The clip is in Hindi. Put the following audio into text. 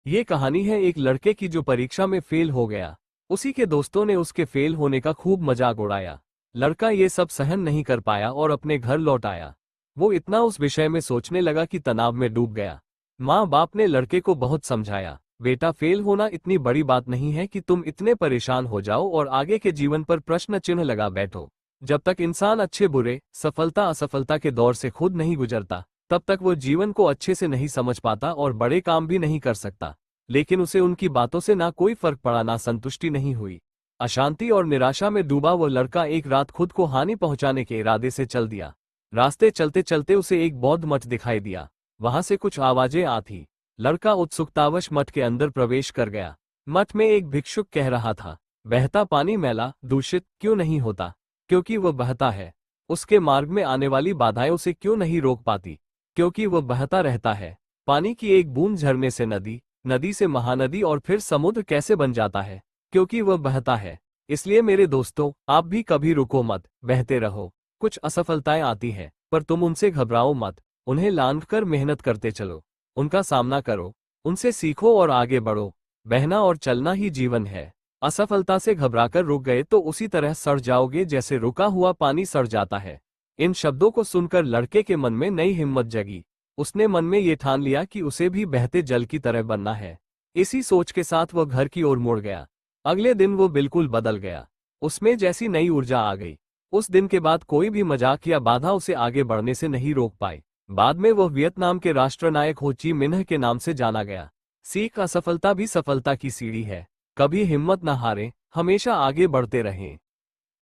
ये कहानी है एक लड़के की जो परीक्षा में फेल हो गया। उसी के दोस्तों ने उसके फेल होने का खूब मजाक उड़ाया। लड़का ये सब सहन नहीं कर पाया और अपने घर लौट आया। वो इतना उस विषय में सोचने लगा कि तनाव में डूब गया। माँ बाप ने लड़के को बहुत समझाया, बेटा फेल होना इतनी बड़ी बात नहीं है कि तुम इतने परेशान हो जाओ और आगे के जीवन पर प्रश्न चिन्ह लगा बैठो। जब तक इंसान अच्छे बुरे, सफलता असफलता के दौर से खुद नहीं गुजरता, तब तक वो जीवन को अच्छे से नहीं समझ पाता और बड़े काम भी नहीं कर सकता। लेकिन उसे उनकी बातों से ना कोई फर्क पड़ा, ना संतुष्टि नहीं हुई। अशांति और निराशा में डूबा वो लड़का एक रात खुद को हानि पहुंचाने के इरादे से चल दिया। रास्ते चलते चलते उसे एक बौद्ध मठ दिखाई दिया। वहां से कुछ आवाजें आती। लड़का उत्सुकतावश मठ के अंदर प्रवेश कर गया। मठ में एक भिक्षुक कह रहा था, बहता पानी मैला दूषित क्यों नहीं होता? क्योंकि वह बहता है। उसके मार्ग में आने वाली बाधाएं उसे क्यों नहीं रोक पाती? क्योंकि वह बहता रहता है। पानी की एक बूंद झरने से नदी, नदी से महानदी और फिर समुद्र कैसे बन जाता है? क्योंकि वह बहता है। इसलिए मेरे दोस्तों, आप भी कभी रुको मत, बहते रहो। कुछ असफलताएं आती हैं, पर तुम उनसे घबराओ मत। उन्हें लांघ कर मेहनत करते चलो। उनका सामना करो, उनसे सीखो और आगे बढ़ो। बहना और चलना ही जीवन है। असफलता से घबराकर रुक गए तो उसी तरह सड़ जाओगे जैसे रुका हुआ पानी सड़ जाता है। इन शब्दों को सुनकर लड़के के मन में नई हिम्मत जगी। उसने मन में ये ठान लिया कि उसे भी बहते जल की तरह बनना है। इसी सोच के साथ वह घर की ओर मुड़ गया। अगले दिन वो बिल्कुल बदल गया। उसमें जैसी नई ऊर्जा आ गई। उस दिन के बाद कोई भी मजाक या बाधा उसे आगे बढ़ने से नहीं रोक पाई। बाद में वह वियतनाम के राष्ट्रनायक हो ची मिन्ह के नाम से जाना गया। सीख, असफलता भी सफलता की सीढ़ी है। कभी हिम्मत न हारें, हमेशा आगे बढ़ते रहें।